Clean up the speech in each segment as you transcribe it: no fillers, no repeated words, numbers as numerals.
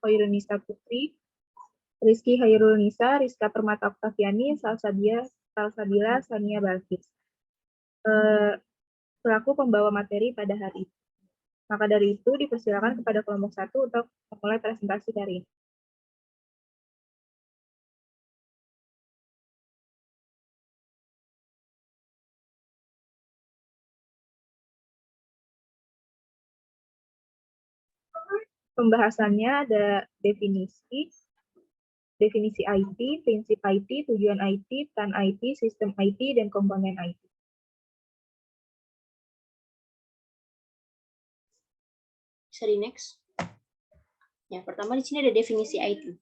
Hoirunisa Putri, Rizky Hairul Nisa, Rizka Permata Oktaviani, Salsabila Sania Balkis. Selaku pembawa materi pada hari ini. Maka dari itu, dipersilakan kepada kelompok 1 untuk memulai presentasi hari ini. Pembahasannya ada definisi IT, prinsip IT, tujuan IT, TAN IT, sistem IT, dan komponen IT. Bisa di next. Ya, pertama di sini ada definisi IT.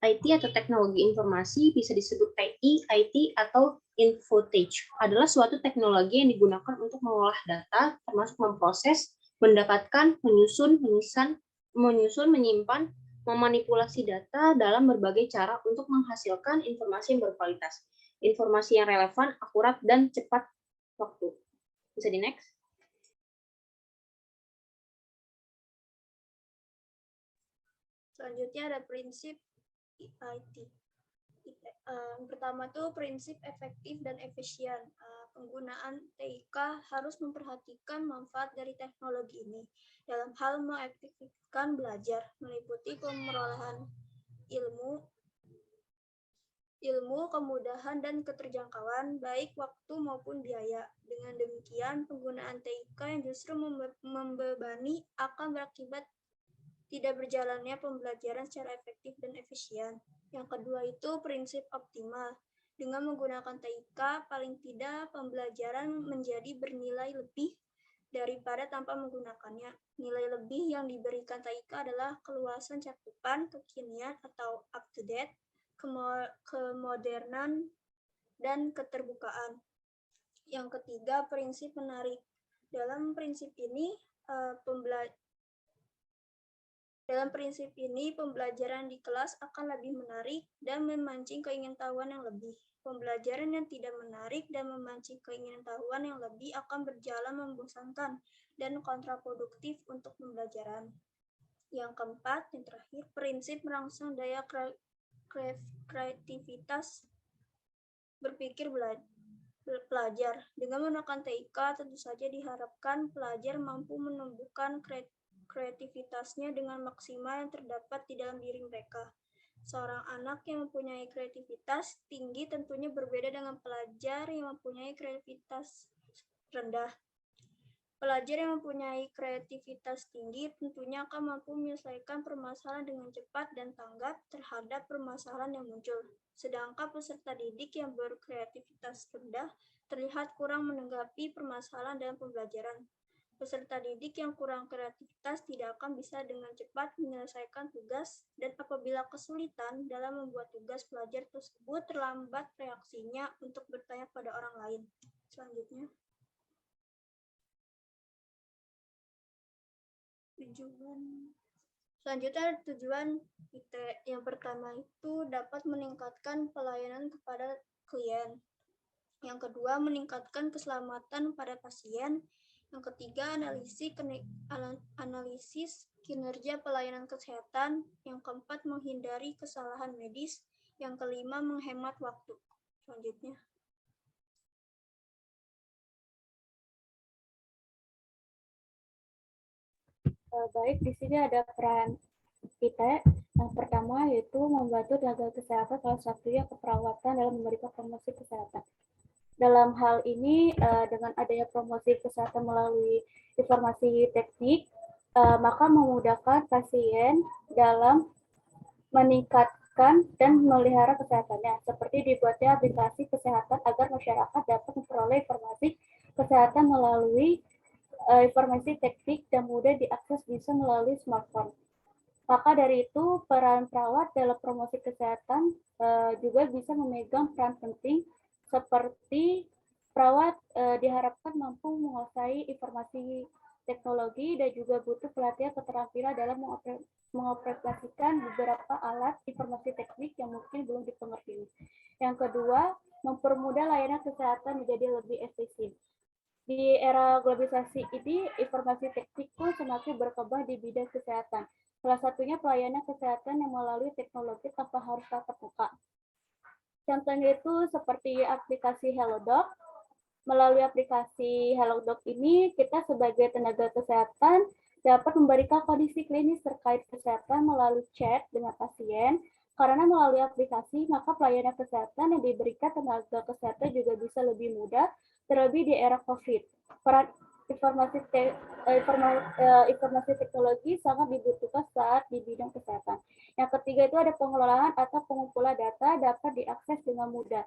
IT atau teknologi informasi bisa disebut TI, IT, atau infotech. Adalah suatu teknologi yang digunakan untuk mengolah data, termasuk memproses, mendapatkan, menyusun, menyimpan, memanipulasi data dalam berbagai cara untuk menghasilkan informasi yang berkualitas. Informasi yang relevan, akurat, dan cepat waktu. Bisa di next. Selanjutnya ada prinsip IT. Yang pertama tuh prinsip efektif dan efisien. Penggunaan TIK harus memperhatikan manfaat dari teknologi ini dalam hal mengefektifkan belajar, meliputi pemerolehan ilmu, kemudahan, dan keterjangkauan, baik waktu maupun biaya. Dengan demikian, penggunaan TIK yang justru membebani akan berakibat tidak berjalannya pembelajaran secara efektif dan efisien. Yang kedua itu prinsip optimal. Dengan menggunakan TIK, paling tidak pembelajaran menjadi bernilai lebih daripada tanpa menggunakannya. Nilai lebih yang diberikan TIK adalah keluasan cakupan, kekinian atau up-to-date, kemodernan, dan keterbukaan. Yang ketiga, prinsip menarik. Dalam prinsip ini, pembelajaran di kelas akan lebih menarik dan memancing keingintahuan yang lebih. Pembelajaran yang tidak menarik dan memancing keingintahuan yang lebih akan berjalan membosankan dan kontraproduktif untuk pembelajaran. Yang keempat, yang terakhir, prinsip merangsang daya kreativitas berpikir pelajar. Dengan menggunakan TIK, tentu saja diharapkan pelajar mampu menumbuhkan kreativitasnya dengan maksimal yang terdapat di dalam diri mereka. Seorang anak yang mempunyai kreativitas tinggi tentunya berbeda dengan pelajar yang mempunyai kreativitas rendah. Pelajar yang mempunyai kreativitas tinggi tentunya akan mampu menyelesaikan permasalahan dengan cepat dan tanggap terhadap permasalahan yang muncul. Sedangkan peserta didik yang berkreativitas rendah terlihat kurang menanggapi permasalahan dalam pembelajaran. Peserta didik yang kurang kreativitas tidak akan bisa dengan cepat menyelesaikan tugas, dan apabila kesulitan dalam membuat tugas, pelajar tersebut terlambat reaksinya untuk bertanya pada orang lain. Selanjutnya, tujuan IT. Yang pertama itu dapat meningkatkan pelayanan kepada klien. Yang kedua, meningkatkan keselamatan pada pasien. Yang ketiga, analisis kinerja pelayanan kesehatan. Yang keempat, menghindari kesalahan medis. Yang kelima, menghemat waktu. Selanjutnya. Baik, di sini ada peran kita. Yang pertama yaitu membantu tenaga kesehatan, salah satunya keperawatan dalam memberikan promosi kesehatan. Dalam hal ini, dengan adanya promosi kesehatan melalui informasi teknik, maka memudahkan pasien dalam meningkatkan dan memelihara kesehatannya, seperti dibuatnya aplikasi kesehatan agar masyarakat dapat memperoleh informasi kesehatan melalui informasi teknik dan mudah diakses bisa melalui smartphone. Maka dari itu, peran perawat dalam promosi kesehatan juga bisa memegang peran penting, seperti perawat diharapkan mampu menguasai informasi teknologi dan juga butuh pelatihan keterampilan dalam mengoperasikan beberapa alat informasi teknik yang mungkin belum dipengerti. Yang kedua, mempermudah layanan kesehatan menjadi lebih efisien. Di era globalisasi ini, informasi teknik pun semakin berkembang di bidang kesehatan. Salah satunya pelayanan kesehatan yang melalui teknologi tanpa harus tatap muka. Contohnya itu seperti aplikasi HelloDoc. Melalui aplikasi HelloDoc ini, kita sebagai tenaga kesehatan dapat memberikan kondisi klinis terkait kesehatan melalui chat dengan pasien. Karena melalui aplikasi, maka pelayanan kesehatan yang diberikan tenaga kesehatan juga bisa lebih mudah, terlebih di era COVID. Peran informasi teknologi sangat dibutuhkan saat di bidang kesehatan. Yang ketiga itu ada pengelolaan atau pengumpulan data dapat diakses dengan mudah.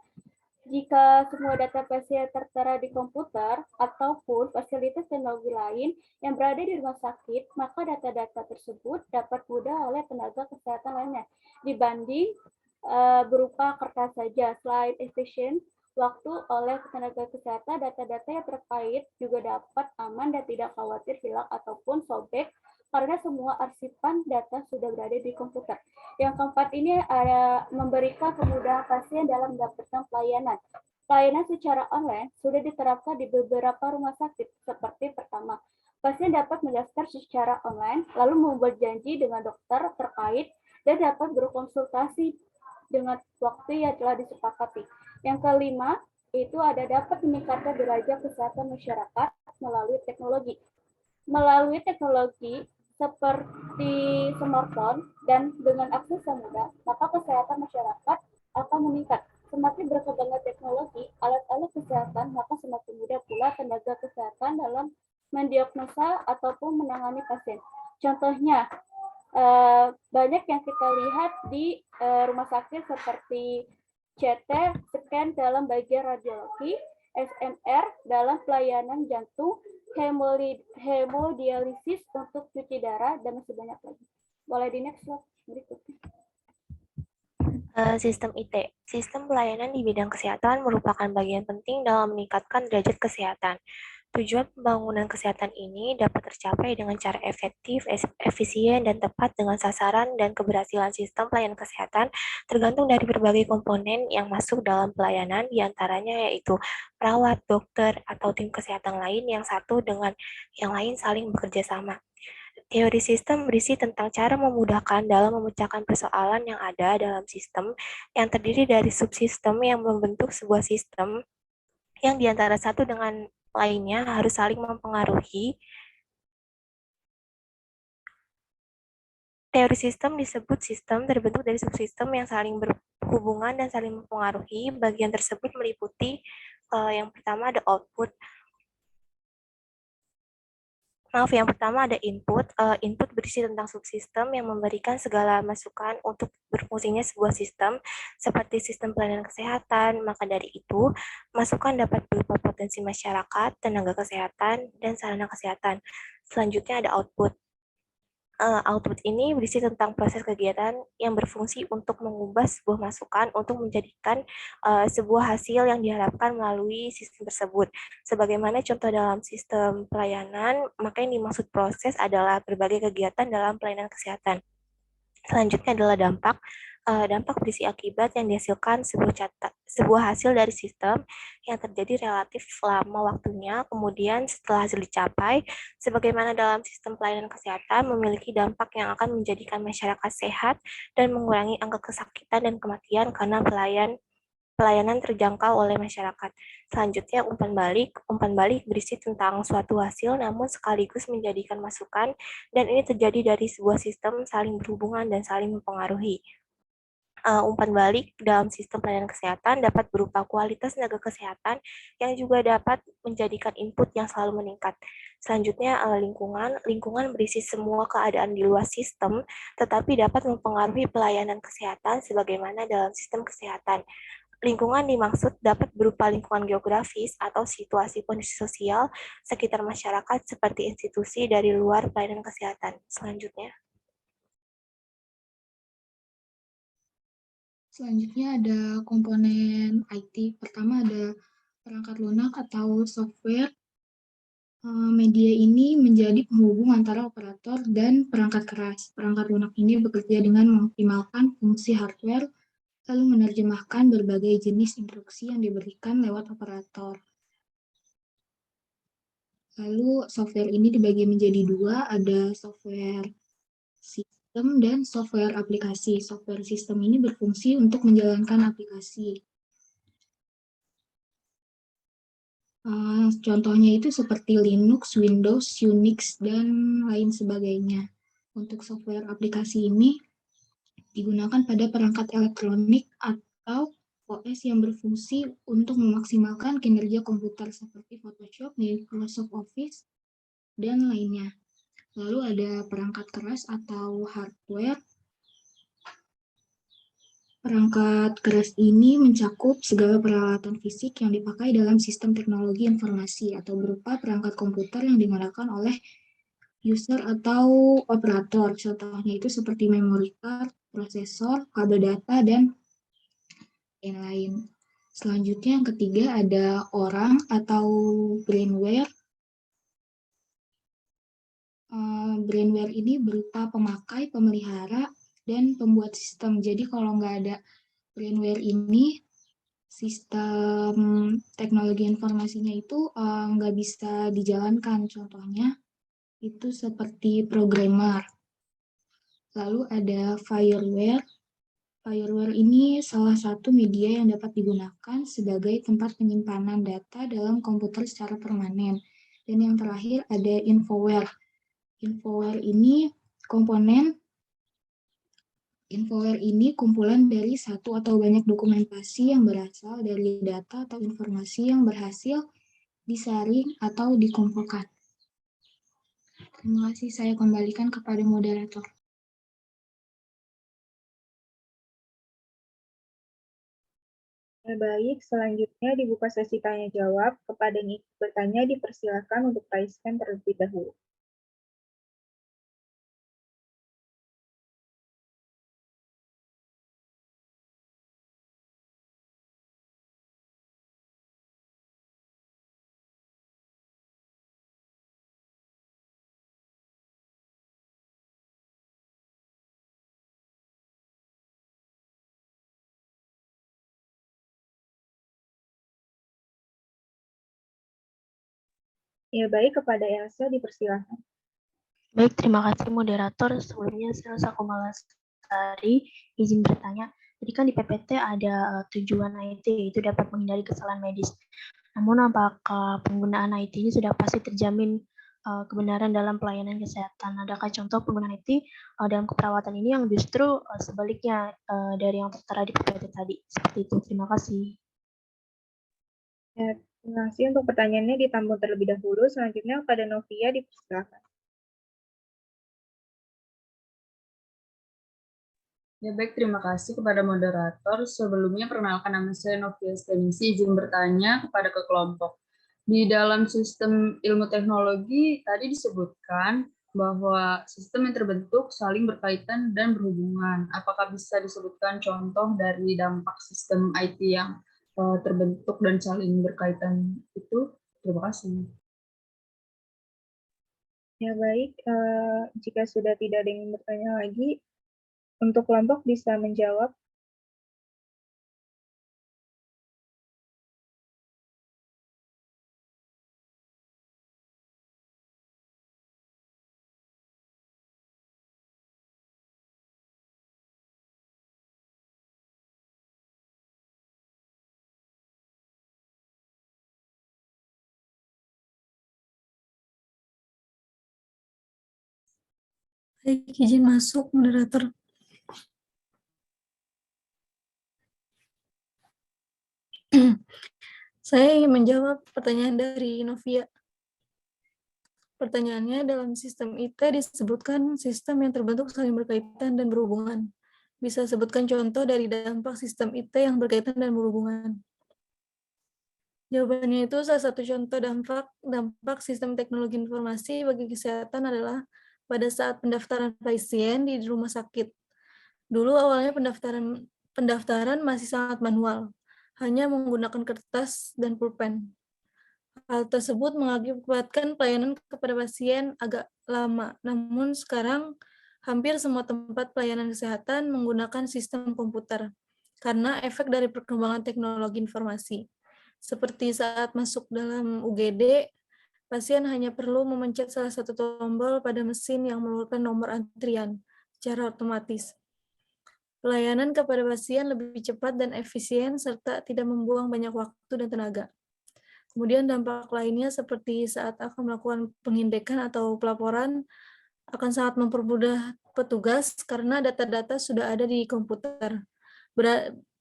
Jika semua data pasien tertera di komputer ataupun fasilitas teknologi lain yang berada di rumah sakit, maka data-data tersebut dapat mudah oleh tenaga kesehatan lainnya dibanding berupa kertas saja. Selain efisien waktu oleh tenaga kesehatan, data-data yang terkait juga dapat aman dan tidak khawatir hilang ataupun sobek karena semua arsipan data sudah berada di komputer. Yang keempat ini ada memberikan kemudahan pasien dalam mendapatkan pelayanan. Pelayanan secara online sudah diterapkan di beberapa rumah sakit. Seperti pertama, pasien dapat mendaftar secara online, lalu membuat janji dengan dokter terkait dan dapat berkonsultasi dengan waktu yang telah disepakati. Yang kelima, itu ada dapat meningkatkan derajat kesehatan masyarakat melalui teknologi. Melalui teknologi seperti smartphone dan dengan akses yang mudah, maka kesehatan masyarakat akan meningkat. Semakin berkembangnya teknologi, alat-alat kesehatan, maka semakin mudah pula tenaga kesehatan dalam mendiagnosa ataupun menangani pasien. Contohnya, banyak yang kita lihat di rumah sakit seperti CT, scan dalam bagian radiologi, SMR dalam pelayanan jantung, hemodialisis untuk cuci darah, dan masih banyak lagi. Boleh di next slide berikutnya. Sistem IT. Sistem pelayanan di bidang kesehatan merupakan bagian penting dalam meningkatkan derajat kesehatan. Tujuan pembangunan kesehatan ini dapat tercapai dengan cara efektif, efisien, dan tepat dengan sasaran dan keberhasilan sistem pelayanan kesehatan tergantung dari berbagai komponen yang masuk dalam pelayanan, diantaranya yaitu perawat, dokter, atau tim kesehatan lain yang satu dengan yang lain saling bekerja sama. Teori sistem berisi tentang cara memudahkan dalam memecahkan persoalan yang ada dalam sistem yang terdiri dari subsistem yang membentuk sebuah sistem yang diantara satu dengan lainnya harus saling mempengaruhi. Teori sistem disebut sistem terbentuk dari subsistem yang saling berhubungan dan saling mempengaruhi. Bagian tersebut meliputi yang pertama ada output. Yang pertama ada input. Input berisi tentang subsistem yang memberikan segala masukan untuk berfungsinya sebuah sistem, seperti sistem pelayanan kesehatan. Maka dari itu, masukan dapat berupa potensi masyarakat, tenaga kesehatan, dan sarana kesehatan. Selanjutnya ada output. Output ini berisi tentang proses kegiatan yang berfungsi untuk mengubah sebuah masukan untuk menjadikan sebuah hasil yang diharapkan melalui sistem tersebut. Sebagaimana contoh dalam sistem pelayanan, maka yang dimaksud proses adalah berbagai kegiatan dalam pelayanan kesehatan. Selanjutnya adalah dampak. Dampak berisi akibat yang dihasilkan sebuah hasil dari sistem yang terjadi relatif lama waktunya, kemudian setelah hasil dicapai, sebagaimana dalam sistem pelayanan kesehatan memiliki dampak yang akan menjadikan masyarakat sehat dan mengurangi angka kesakitan dan kematian karena pelayanan terjangkau oleh masyarakat. Selanjutnya, umpan balik. Umpan balik berisi tentang suatu hasil namun sekaligus menjadikan masukan, dan ini terjadi dari sebuah sistem saling berhubungan dan saling mempengaruhi. Umpan balik dalam sistem pelayanan kesehatan dapat berupa kualitas tenaga kesehatan yang juga dapat menjadikan input yang selalu meningkat. Selanjutnya, lingkungan. Lingkungan berisi semua keadaan di luar sistem, tetapi dapat mempengaruhi pelayanan kesehatan sebagaimana dalam sistem kesehatan. Lingkungan dimaksud dapat berupa lingkungan geografis atau situasi kondisi sosial sekitar masyarakat seperti institusi dari luar pelayanan kesehatan. Selanjutnya ada komponen IT. Pertama ada perangkat lunak atau software. Media ini menjadi penghubung antara operator dan perangkat keras. Perangkat lunak ini bekerja dengan mengoptimalkan fungsi hardware, lalu menerjemahkan berbagai jenis instruksi yang diberikan lewat operator. Lalu software ini dibagi menjadi dua, ada software sistem sistem dan software aplikasi. Software sistem ini berfungsi untuk menjalankan aplikasi. Contohnya itu seperti Linux, Windows, Unix, dan lain sebagainya. Untuk software aplikasi ini digunakan pada perangkat elektronik atau OS yang berfungsi untuk memaksimalkan kinerja komputer seperti Photoshop, Microsoft Office, dan lainnya. Lalu ada perangkat keras atau hardware. Perangkat keras ini mencakup segala peralatan fisik yang dipakai dalam sistem teknologi informasi atau berupa perangkat komputer yang digunakan oleh user atau operator. Contohnya itu seperti memory card, prosesor, kabel data, dan lain-lain. Selanjutnya yang ketiga ada orang atau brainware. Brainware ini berupa pemakai, pemelihara, dan pembuat sistem. Jadi kalau nggak ada brainware ini, sistem teknologi informasinya itu nggak bisa dijalankan. Contohnya itu seperti programmer. Lalu ada fireware. Fireware ini salah satu media yang dapat digunakan sebagai tempat penyimpanan data dalam komputer secara permanen. Dan yang terakhir ada infoware. Infoware ini kumpulan dari satu atau banyak dokumentasi yang berasal dari data atau informasi yang berhasil disaring atau dikumpulkan. Terima kasih, saya kembalikan kepada moderator. Baik, selanjutnya dibuka sesi tanya jawab. Kepada yang ingin bertanya dipersilakan untuk raise-hand terlebih dahulu. Ya baik, kepada Elsa dipersilakan. Baik, terima kasih moderator. Sebelumnya saya Elsa Komalasari izin bertanya. Jadi kan di PPT ada tujuan IT itu dapat menghindari kesalahan medis. Namun apakah penggunaan IT ini sudah pasti terjamin kebenaran dalam pelayanan kesehatan? Adakah contoh penggunaan IT dalam keperawatan ini yang justru sebaliknya dari yang tertera di PPT tadi? Seperti itu. Terima kasih. Ya, terima kasih untuk pertanyaannya ditampung terlebih dahulu. Selanjutnya kepada Novia dipersilakan. Ya baik, terima kasih kepada moderator. Sebelumnya perkenalkan nama saya Novia Stenisi, izin bertanya kepada kelompok. Di dalam sistem ilmu teknologi tadi disebutkan bahwa sistem yang terbentuk saling berkaitan dan berhubungan. Apakah bisa disebutkan contoh dari dampak sistem IT yang terbentuk dan saling berkaitan itu? Terima kasih. Ya baik, jika sudah tidak ada yang bertanya lagi, untuk kelompok bisa menjawab. Baik, izin masuk, moderator. Saya ingin menjawab pertanyaan dari Novia. Pertanyaannya, dalam sistem IT disebutkan sistem yang terbentuk saling berkaitan dan berhubungan. Bisa sebutkan contoh dari dampak sistem IT yang berkaitan dan berhubungan? Jawabannya itu salah satu contoh dampak sistem teknologi informasi bagi kesehatan adalah pada saat pendaftaran pasien di rumah sakit. Dulu awalnya pendaftaran masih sangat manual, hanya menggunakan kertas dan pulpen. Hal tersebut mengakibatkan pelayanan kepada pasien agak lama, namun sekarang hampir semua tempat pelayanan kesehatan menggunakan sistem komputer karena efek dari perkembangan teknologi informasi. Seperti saat masuk dalam UGD, pasien hanya perlu memencet salah satu tombol pada mesin yang mengeluarkan nomor antrian. secara otomatis. Pelayanan kepada pasien lebih cepat dan efisien serta tidak membuang banyak waktu dan tenaga. Kemudian dampak lainnya seperti saat akan melakukan pengindekan atau pelaporan akan sangat mempermudah petugas karena data-data sudah ada di komputer.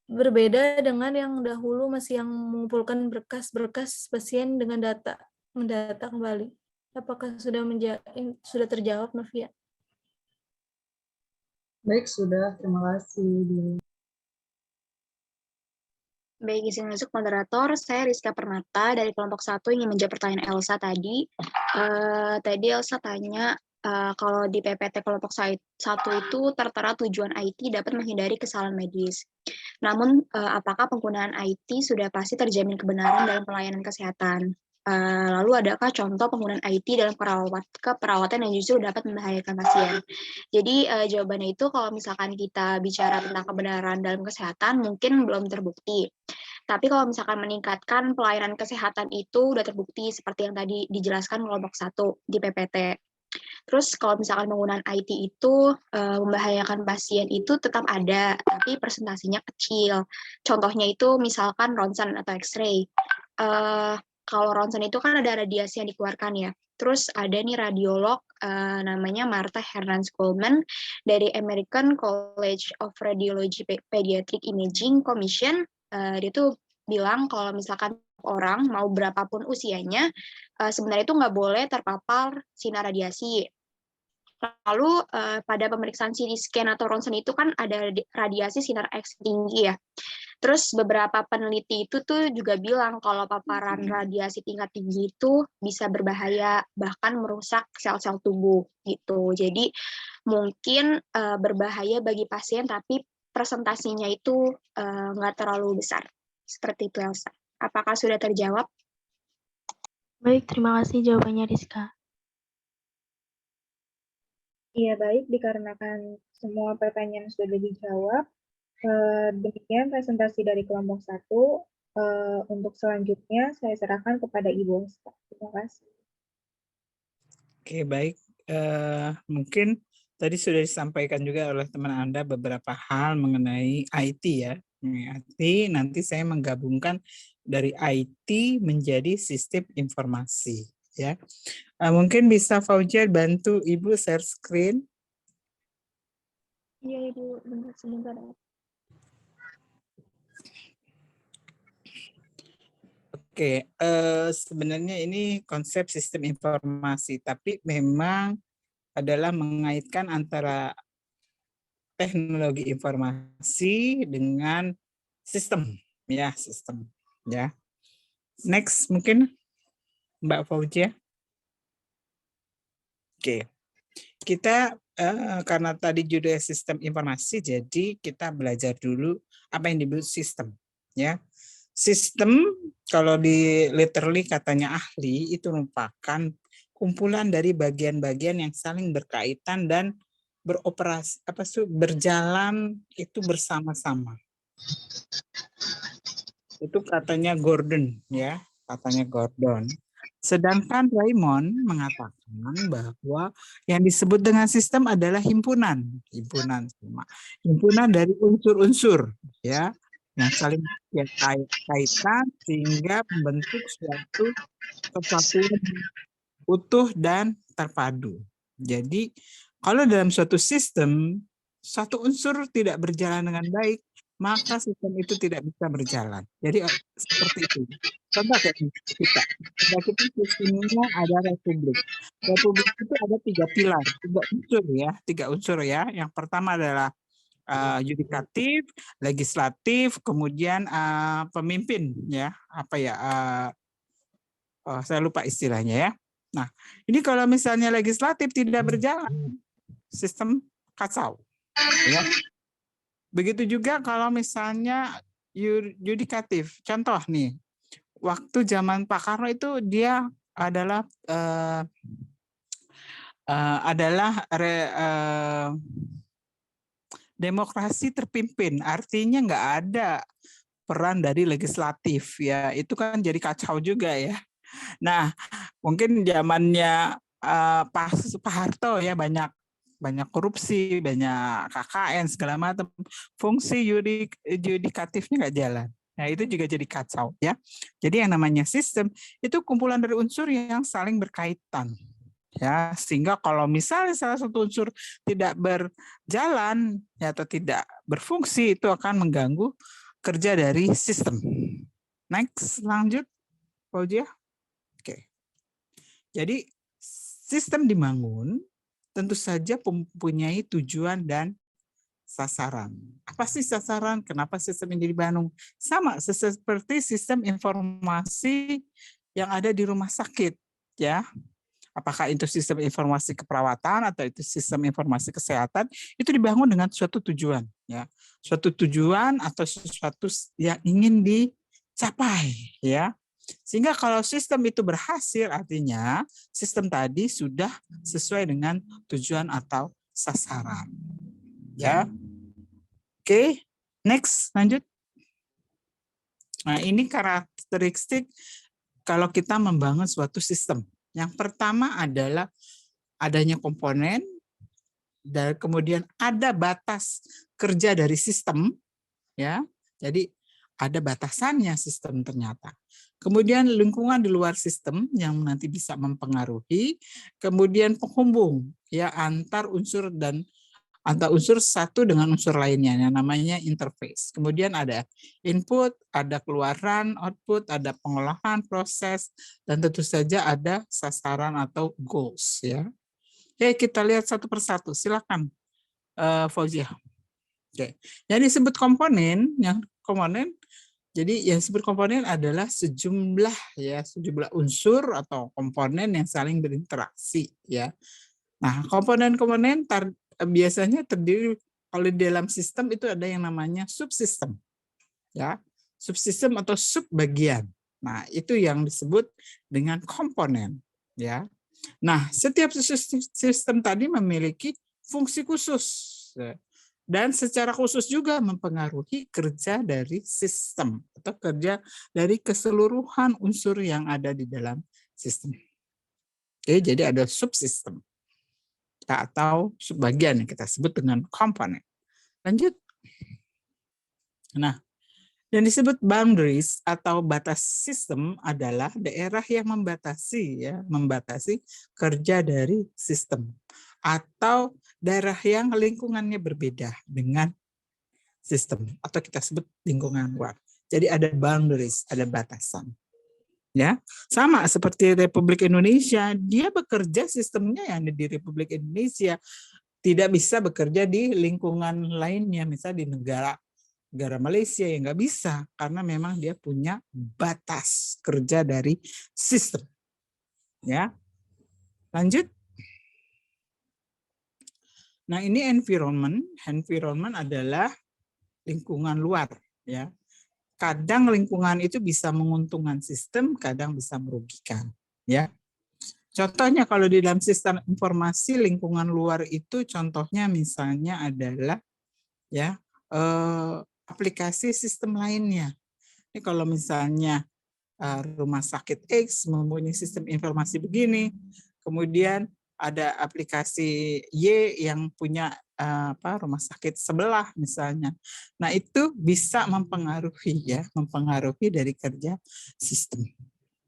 Berbeda dengan yang dahulu masih yang mengumpulkan berkas-berkas pasien dengan mendata kembali. Apakah sudah terjawab, Novia? Baik, sudah. Terima kasih. Baik, izin masuk moderator. Saya Rizka Pernata dari kelompok 1 ingin menjawab pertanyaan Elsa tadi. Tadi Elsa tanya, kalau di PPT kelompok 1 itu tertera tujuan IT dapat menghindari kesalahan medis. Namun, apakah penggunaan IT sudah pasti terjamin kebenaran dalam pelayanan kesehatan? Lalu adakah contoh penggunaan IT dalam keperawatan yang justru dapat membahayakan pasien? Jadi jawabannya itu kalau misalkan kita bicara tentang kebenaran dalam kesehatan mungkin belum terbukti. Tapi kalau misalkan meningkatkan pelayanan kesehatan itu udah terbukti seperti yang tadi dijelaskan kelompok 1 di PPT. Terus kalau misalkan penggunaan IT itu membahayakan pasien itu tetap ada, tapi presentasinya kecil. Contohnya itu misalkan ronsen atau X-ray. Kalau ronsen itu kan ada radiasi yang dikeluarkan ya. Terus ada nih radiolog namanya Martha Hernandez Coleman dari American College of Radiology Pediatric Imaging Commission. Dia tuh bilang kalau misalkan orang mau berapapun usianya, sebenarnya itu nggak boleh terpapar sinar radiasi. Lalu pada pemeriksaan CT scan atau ronsen itu kan ada radiasi sinar X tinggi ya. Terus beberapa peneliti itu tuh juga bilang kalau paparan radiasi tingkat tinggi itu bisa berbahaya, bahkan merusak sel-sel tubuh gitu. Jadi mungkin berbahaya bagi pasien, tapi presentasinya itu nggak terlalu besar. Seperti itu, Elsa. Apakah sudah terjawab? Baik, terima kasih jawabannya Rizka. Iya, baik. Dikarenakan semua pertanyaan sudah dijawab, demikian presentasi dari kelompok 1. Untuk selanjutnya, saya serahkan kepada Ibu Esta. Terima kasih. Oke, baik. Mungkin tadi sudah disampaikan juga oleh teman Anda beberapa hal mengenai IT ya. IT nanti saya menggabungkan dari IT menjadi sistem informasi ya. Mungkin bisa Fauzia bantu Ibu share screen. Iya, Ibu. Sebentar. Oke, sebenarnya ini konsep sistem informasi, tapi memang adalah mengaitkan antara teknologi informasi dengan sistem, ya sistem, ya. Next mungkin Mbak Fauzia. Oke, kita karena tadi judulnya sistem informasi, jadi kita belajar dulu apa yang disebut sistem, ya. Sistem kalau di literally katanya ahli itu merupakan kumpulan dari bagian-bagian yang saling berkaitan dan beroperasi berjalan itu bersama-sama. Itu katanya Gordon ya, katanya Gordon. Sedangkan Raymond mengatakan bahwa yang disebut dengan sistem adalah himpunan dari unsur-unsur ya, yang saling kaitan sehingga membentuk suatu kesatuan utuh dan terpadu. Jadi kalau dalam suatu sistem satu unsur tidak berjalan dengan baik, maka sistem itu tidak bisa berjalan. Jadi seperti itu. Contoh kayak kita sistemnya ada republik. Republik itu ada 3 pilar, 3 unsur ya. Yang pertama adalah yudikatif, legislatif, kemudian pemimpin ya, saya lupa istilahnya ya. Nah, ini kalau misalnya legislatif tidak berjalan, sistem kacau. Ya. Begitu juga kalau misalnya yudikatif. Contoh nih, waktu zaman Pak Karno itu dia adalah demokrasi terpimpin, artinya nggak ada peran dari legislatif ya, itu kan jadi kacau juga ya. Nah, mungkin zamannya Pak Harto ya banyak banyak korupsi, banyak KKN segala macam, fungsi yudikatifnya nggak jalan. Nah, itu juga jadi kacau ya. Jadi yang namanya sistem itu kumpulan dari unsur yang saling berkaitan. Ya, sehingga kalau misalnya salah satu unsur tidak berjalan ya, atau tidak berfungsi, itu akan mengganggu kerja dari sistem. Next, lanjut, Fauzia. Oke. Jadi sistem dibangun tentu saja mempunyai tujuan dan sasaran. Apa sih sasaran? Kenapa sistem ini dibangun? Sama seperti sistem informasi yang ada di rumah sakit, ya. Apakah itu sistem informasi keperawatan atau itu sistem informasi kesehatan, itu dibangun dengan suatu tujuan, ya. Suatu tujuan atau sesuatu yang ingin dicapai, ya. Sehingga kalau sistem itu berhasil, artinya sistem tadi sudah sesuai dengan tujuan atau sasaran. Ya. Oke, next, lanjut. Nah, ini karakteristik kalau kita membangun suatu sistem. Yang pertama adalah adanya komponen, dan kemudian ada batas kerja dari sistem, ya. Jadi ada batasannya sistem ternyata. Kemudian lingkungan di luar sistem yang nanti bisa mempengaruhi, kemudian penghubung ya antar unsur satu dengan unsur lainnya yang namanya interface. Kemudian ada input, ada keluaran, output, ada pengolahan, proses, dan tentu saja ada sasaran atau goals ya. Oke, kita lihat satu persatu. Silakan Fauzia. Oke. Yang disebut komponen, jadi yang disebut komponen adalah sejumlah unsur atau komponen yang saling berinteraksi ya. Nah, komponen-komponen biasanya terdiri, kalau di dalam sistem itu ada yang namanya subsistem. Ya, subsistem atau subbagian. Nah, itu yang disebut dengan komponen, ya. Nah, setiap sistem tadi memiliki fungsi khusus dan secara khusus juga mempengaruhi kerja dari sistem atau kerja dari keseluruhan unsur yang ada di dalam sistem. Oke, jadi ada subsistem atau subbagian yang kita sebut dengan komponen. Lanjut. Nah, yang disebut boundaries atau batas sistem adalah daerah yang membatasi kerja dari sistem atau daerah yang lingkungannya berbeda dengan sistem atau kita sebut lingkungan luar. Jadi ada boundaries, ada batasan. Ya, sama seperti Republik Indonesia, dia bekerja sistemnya yang di Republik Indonesia, tidak bisa bekerja di lingkungan lainnya, misalnya di negara Malaysia yang nggak bisa karena memang dia punya batas kerja dari sistem. Ya, lanjut. Nah, ini environment. Environment adalah lingkungan luar, ya. Kadang lingkungan itu bisa menguntungkan sistem, kadang bisa merugikan, ya. Contohnya kalau di dalam sistem informasi lingkungan luar itu contohnya misalnya adalah ya aplikasi sistem lainnya. Ini kalau misalnya rumah sakit X mempunyai sistem informasi begini, kemudian ada aplikasi Y yang punya rumah sakit sebelah misalnya. Nah, itu bisa mempengaruhi dari kerja sistem.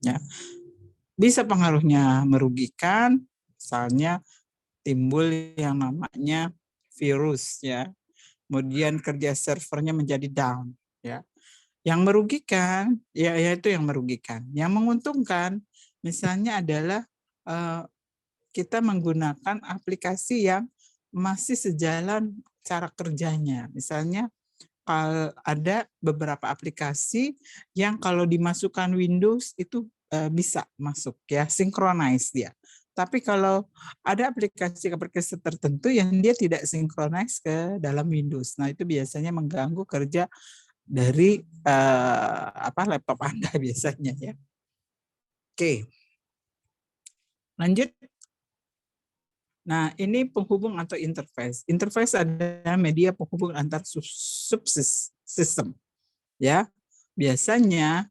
Ya. Bisa pengaruhnya merugikan, misalnya timbul yang namanya virus ya. Kemudian kerja servernya menjadi down ya. Yang merugikan yaitu yang merugikan. Yang menguntungkan misalnya adalah kita menggunakan aplikasi yang masih sejalan cara kerjanya. Misalnya kalau ada beberapa aplikasi yang kalau dimasukkan Windows itu bisa masuk ya, synchronize dia. Tapi kalau ada aplikasi tertentu yang dia tidak synchronize ke dalam Windows, nah itu biasanya mengganggu kerja dari laptop Anda biasanya ya. Oke. Lanjut. Nah, ini penghubung atau interface. Interface adalah media penghubung antar subsistem. Ya, biasanya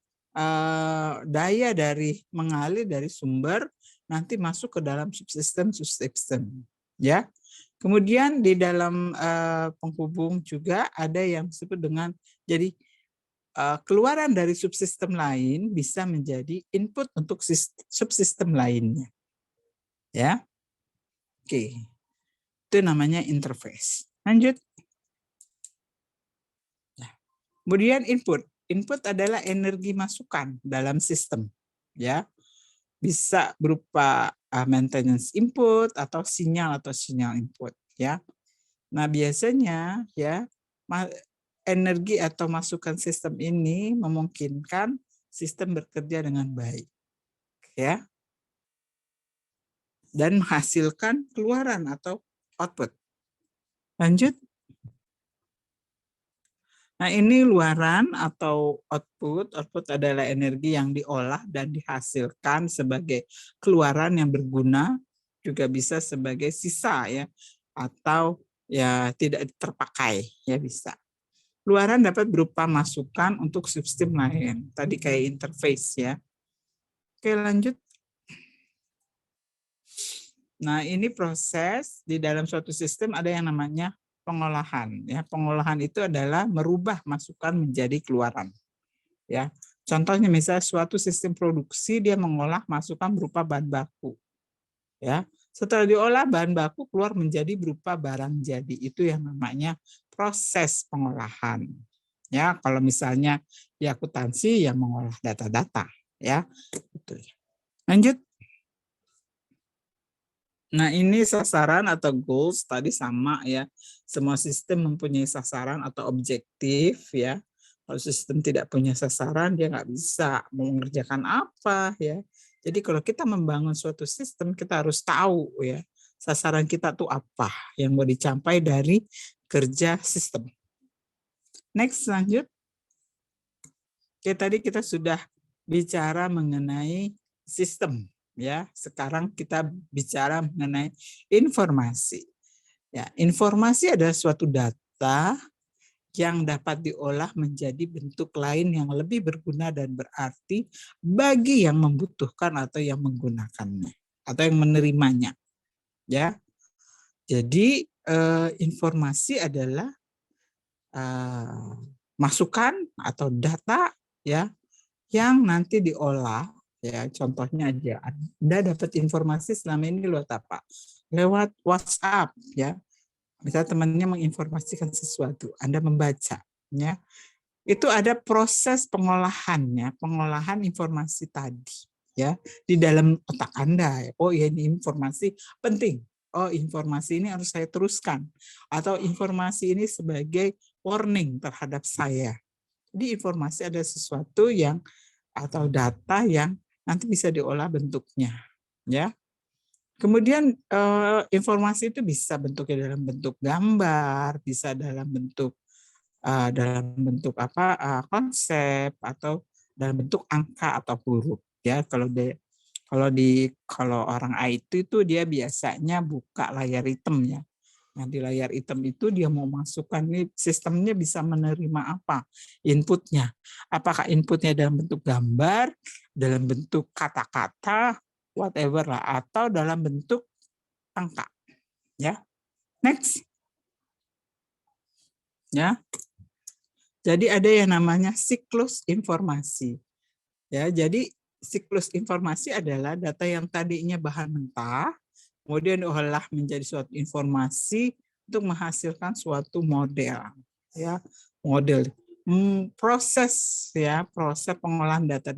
daya mengalir dari sumber nanti masuk ke dalam subsistem. Ya, Kemudian di dalam penghubung juga ada yang disebut dengan, jadi keluaran dari subsistem lain bisa menjadi input untuk subsistem lainnya. Ya. Oke. Itu namanya interface. Lanjut. Nah, kemudian input. Input adalah energi masukan dalam sistem. Ya. Bisa berupa maintenance input atau sinyal input. Ya. Nah, biasanya ya energi atau masukan sistem ini memungkinkan sistem bekerja dengan baik. Ya. Dan menghasilkan keluaran atau output. Lanjut. Nah, ini luaran atau output. Output adalah energi yang diolah dan dihasilkan sebagai keluaran yang berguna, juga bisa sebagai sisa ya, atau ya tidak terpakai ya bisa. Luaran dapat berupa masukan untuk sistem lain. Tadi kayak interface ya. Oke, lanjut. Nah, ini proses di dalam suatu sistem ada yang namanya pengolahan. Ya, pengolahan itu adalah merubah masukan menjadi keluaran. Ya, contohnya misalnya suatu sistem produksi dia mengolah masukan berupa bahan baku. Ya, setelah diolah bahan baku keluar menjadi berupa barang jadi. Itu yang namanya proses pengolahan. Ya, kalau misalnya di akuntansi yang mengolah data-data. Ya, itu. Lanjut. Nah, ini sasaran atau goals tadi sama ya. Semua sistem mempunyai sasaran atau objektif ya. Kalau sistem tidak punya sasaran, dia nggak bisa mengerjakan apa ya. Jadi kalau kita membangun suatu sistem, kita harus tahu ya sasaran kita tuh apa yang mau dicapai dari kerja sistem. Next, lanjut. Oke, tadi kita sudah bicara mengenai sistem. Ya, sekarang kita bicara mengenai informasi. Ya, informasi adalah suatu data yang dapat diolah menjadi bentuk lain yang lebih berguna dan berarti bagi yang membutuhkan atau yang menggunakannya atau yang menerimanya. Ya, jadi informasi adalah masukan atau data ya yang nanti diolah. Ya, contohnya aja, Anda dapat informasi selama ini lewat apa? Lewat WhatsApp, ya. Misalnya temannya menginformasikan sesuatu, Anda membaca, ya. Itu ada proses pengolahannya, pengolahan informasi tadi, ya, di dalam otak Anda. Oh, ya ini informasi penting. Oh, informasi ini harus saya teruskan. Atau informasi ini sebagai warning terhadap saya. Jadi informasi ada sesuatu yang atau data yang nanti bisa diolah bentuknya, ya. Kemudian informasi itu bisa bentuknya dalam bentuk gambar, bisa dalam bentuk konsep atau dalam bentuk angka atau huruf, ya. Kalau orang IT itu dia biasanya buka layar hitam ya. Nah, di layar hitam itu dia mau masukkan ini sistemnya bisa menerima apa? Inputnya. Apakah inputnya dalam bentuk gambar, dalam bentuk kata-kata, whatever lah, atau dalam bentuk angka. Ya. Next. Ya. Jadi ada yang namanya siklus informasi. Ya, jadi siklus informasi adalah data yang tadinya bahan mentah kemudian diolah menjadi suatu informasi untuk menghasilkan suatu model, ya, model. Proses pengolahan data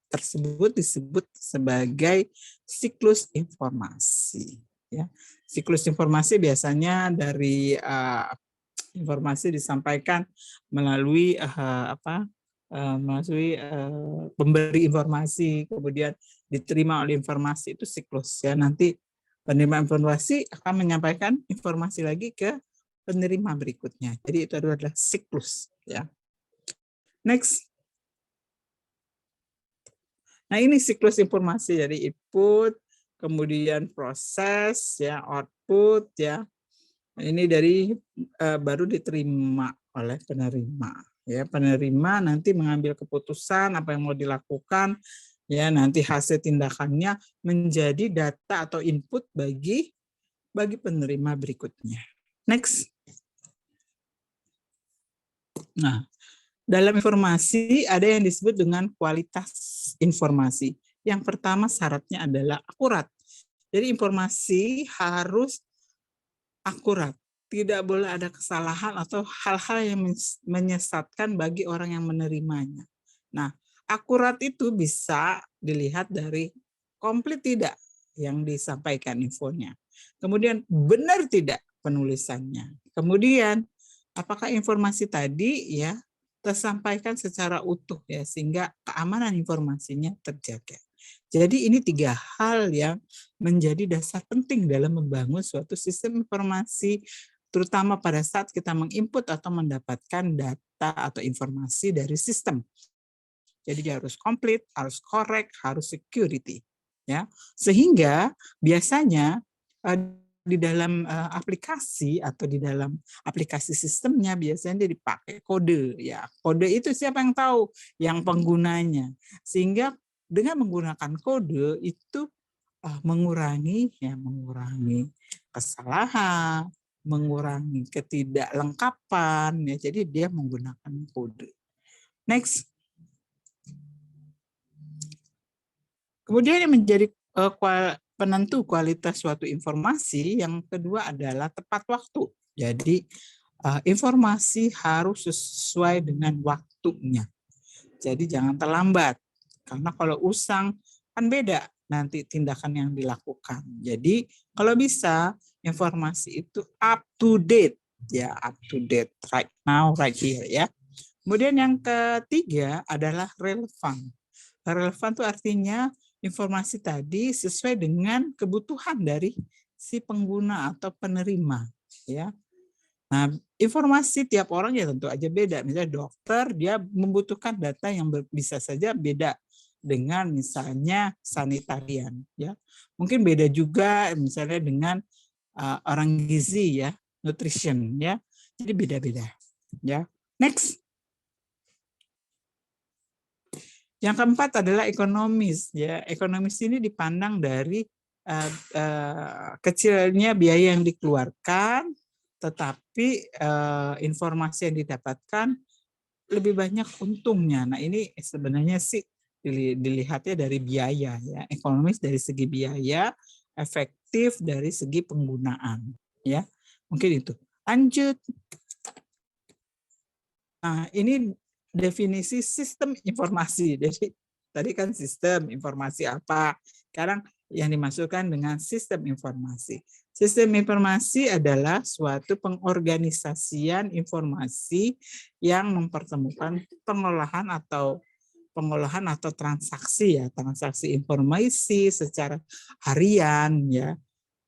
tersebut disebut sebagai siklus informasi. Ya, siklus informasi biasanya dari informasi disampaikan melalui pemberi informasi, kemudian diterima oleh informasi, itu siklus ya. Nanti penerima informasi akan menyampaikan informasi lagi ke penerima berikutnya. Jadi itu adalah siklus ya. Next. Nah, ini siklus informasi dari input, kemudian proses ya, output ya. Ini dari baru diterima oleh penerima ya. Penerima nanti mengambil keputusan apa yang mau dilakukan. Ya, nanti hasil tindakannya menjadi data atau input bagi bagi penerima berikutnya. Next. Nah, dalam informasi ada yang disebut dengan kualitas informasi. Yang pertama syaratnya adalah akurat. Jadi informasi harus akurat. Tidak boleh ada kesalahan atau hal-hal yang menyesatkan bagi orang yang menerimanya. Nah, akurat itu bisa dilihat dari komplit tidak yang disampaikan infonya. Kemudian benar tidak penulisannya. Kemudian apakah informasi tadi ya tersampaikan secara utuh ya sehingga keamanan informasinya terjaga. Jadi ini 3 hal yang menjadi dasar penting dalam membangun suatu sistem informasi, terutama pada saat kita menginput atau mendapatkan data atau informasi dari sistem. Jadi dia harus komplit, harus correct, harus security. Ya, sehingga biasanya di dalam aplikasi atau di dalam aplikasi sistemnya biasanya dipakai kode. Ya, kode itu siapa yang tahu? Yang penggunanya. Sehingga dengan menggunakan kode itu mengurangi kesalahan, mengurangi ketidaklengkapan. Ya, jadi dia menggunakan kode. Next. Kemudian yang menjadi penentu kualitas suatu informasi, yang kedua adalah tepat waktu. Jadi informasi harus sesuai dengan waktunya. Jadi jangan terlambat. Karena kalau usang kan beda nanti tindakan yang dilakukan. Jadi kalau bisa informasi itu up to date. Ya, up to date right now, right here ya. Kemudian yang ketiga adalah relevan. Relevan itu artinya informasi tadi sesuai dengan kebutuhan dari si pengguna atau penerima, ya. Nah, informasi tiap orang ya tentu aja beda. Misalnya dokter dia membutuhkan data yang bisa saja beda dengan misalnya sanitarian, ya. Mungkin beda juga misalnya dengan orang gizi ya, nutrition ya. Jadi beda-beda, ya. Next. Yang keempat adalah ekonomis. Ya, ekonomis ini dipandang dari kecilnya biaya yang dikeluarkan, tetapi informasi yang didapatkan lebih banyak untungnya. Nah, ini sebenarnya sih dilihatnya dari biaya. Ya, ekonomis dari segi biaya, efektif dari segi penggunaan. Ya, mungkin itu. Lanjut. Nah, ini definisi sistem informasi. Jadi tadi kan sistem informasi apa. Sekarang yang dimasukkan dengan sistem informasi. Sistem informasi adalah suatu pengorganisasian informasi yang mempertemukan pengolahan atau transaksi ya, transaksi informasi secara harian ya.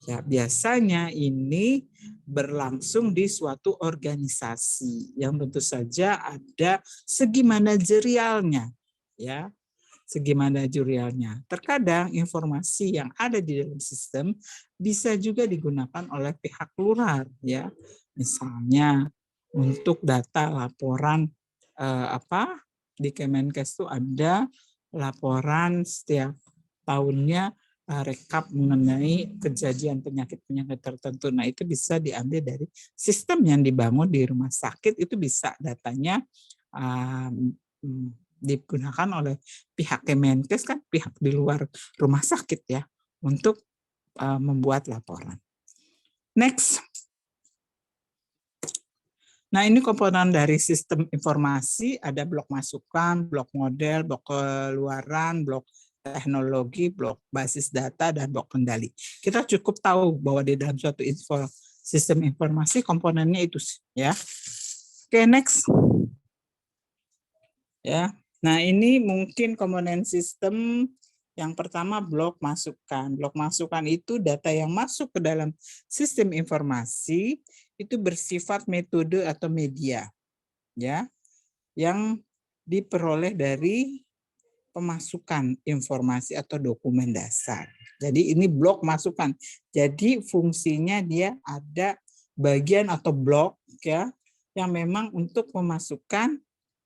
Ya, biasanya ini berlangsung di suatu organisasi yang tentu saja ada segi manajerialnya, ya, segi manajerialnya. Terkadang informasi yang ada di dalam sistem bisa juga digunakan oleh pihak luar, ya, misalnya untuk data laporan di Kemenkes itu ada laporan setiap tahunnya. Rekap mengenai kejadian penyakit-penyakit tertentu. Nah, itu bisa diambil dari sistem yang dibangun di rumah sakit, itu bisa datanya digunakan oleh pihak Kemenkes, kan pihak di luar rumah sakit ya, untuk membuat laporan. Next. Nah, ini komponen dari sistem informasi, ada blok masukan, blok model, blok keluaran, blok teknologi, blok basis data, dan blok kendali. Kita cukup tahu bahwa di dalam suatu sistem informasi komponennya itu ya. Oke, next. Ya. Nah, ini mungkin komponen sistem yang pertama blok masukan. Blok masukan itu data yang masuk ke dalam sistem informasi itu bersifat metode atau media ya, yang diperoleh dari pemasukan informasi atau dokumen dasar. Jadi ini blok masukan. Jadi fungsinya dia ada bagian atau blok ya yang memang untuk memasukkan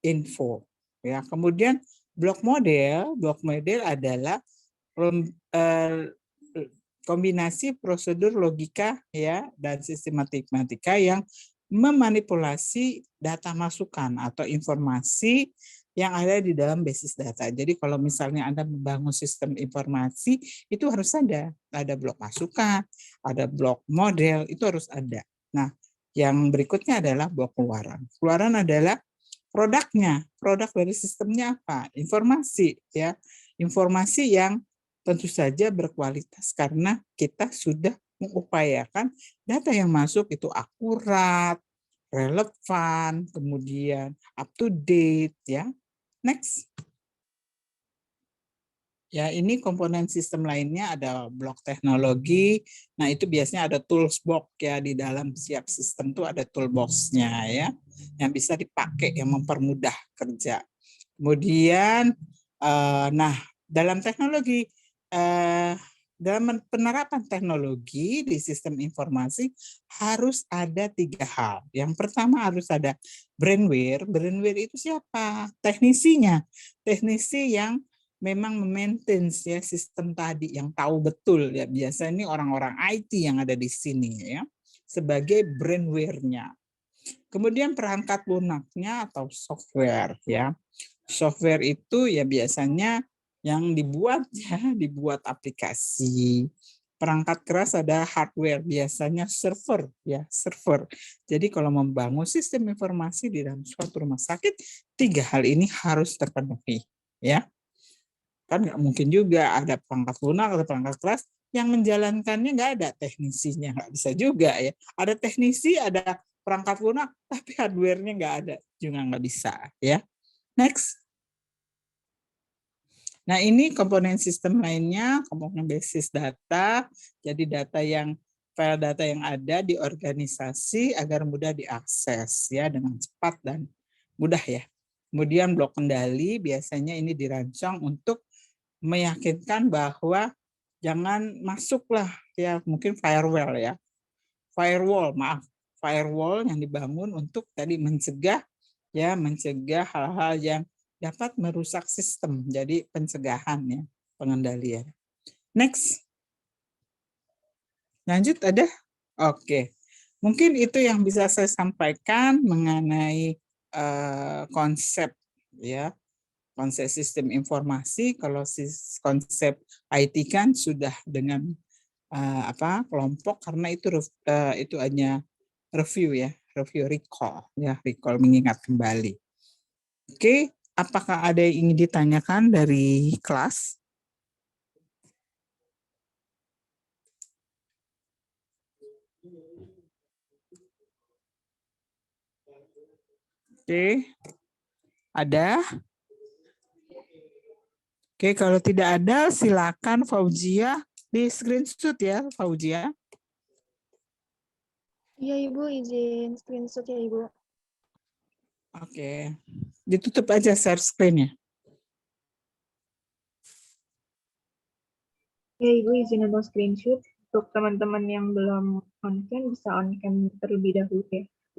info ya. Kemudian blok model adalah kombinasi prosedur logika ya dan sistem matematika yang memanipulasi data masukan atau informasi yang ada di dalam basis data. Jadi kalau misalnya Anda membangun sistem informasi, itu harus ada blok masukan, ada blok model, itu harus ada. Nah, yang berikutnya adalah blok keluaran. Keluaran adalah produknya. Produk dari sistemnya apa? Informasi ya. Informasi yang tentu saja berkualitas karena kita sudah mengupayakan data yang masuk itu akurat, relevan, kemudian up to date ya. Next. Ya, ini komponen sistem lainnya ada blok teknologi. Nah, itu biasanya ada tools box ya di dalam setiap sistem tuh ada toolbox-nya ya yang bisa dipakai yang mempermudah kerja. Kemudian nah, dalam teknologi dalam penerapan teknologi di sistem informasi harus ada 3 hal. Yang pertama harus ada brainware. Brainware itu siapa? Teknisinya. Teknisi yang memang memaintain ya sistem tadi, yang tahu betul ya. Biasanya ini orang-orang IT yang ada di sini ya sebagai brainware-nya. Kemudian perangkat lunaknya atau software ya. Software itu ya biasanya yang dibuat aplikasi. Perangkat keras ada hardware, biasanya server ya, server. Jadi kalau membangun sistem informasi di dalam suatu rumah sakit, 3 hal ini harus terpenuhi ya. Kan nggak mungkin juga ada perangkat lunak atau perangkat keras yang menjalankannya nggak ada teknisinya, nggak bisa juga ya. Ada teknisi, ada perangkat lunak, tapi hardware-nya nggak ada, juga nggak bisa ya. Next. Nah, ini komponen sistem lainnya, komponen basis data. Jadi file data yang ada di organisasi agar mudah diakses ya dengan cepat dan mudah ya. Kemudian blok kendali biasanya ini dirancang untuk meyakinkan bahwa jangan masuklah ya mungkin firewall ya. Firewall yang dibangun untuk tadi mencegah hal-hal yang dapat merusak sistem. Jadi pencegahan ya, pengendalian. Next. Lanjut ada? Oke. Mungkin itu yang bisa saya sampaikan mengenai konsep ya. Konsep sistem informasi. Kalau konsep IT kan sudah dengan kelompok karena itu hanya review ya, review recall ya, recall mengingat kembali. Oke. Apakah ada yang ingin ditanyakan dari kelas? Oke. Ada? Oke, kalau tidak ada silakan Fauzia di screenshot ya, Fauzia. Iya, Ibu, izin screenshot ya, Ibu. Oke. Ditutup aja share screen-nya. Ya, Ibu izin untuk screenshot. Untuk teman-teman yang belum on cam bisa on cam terlebih dahulu ya.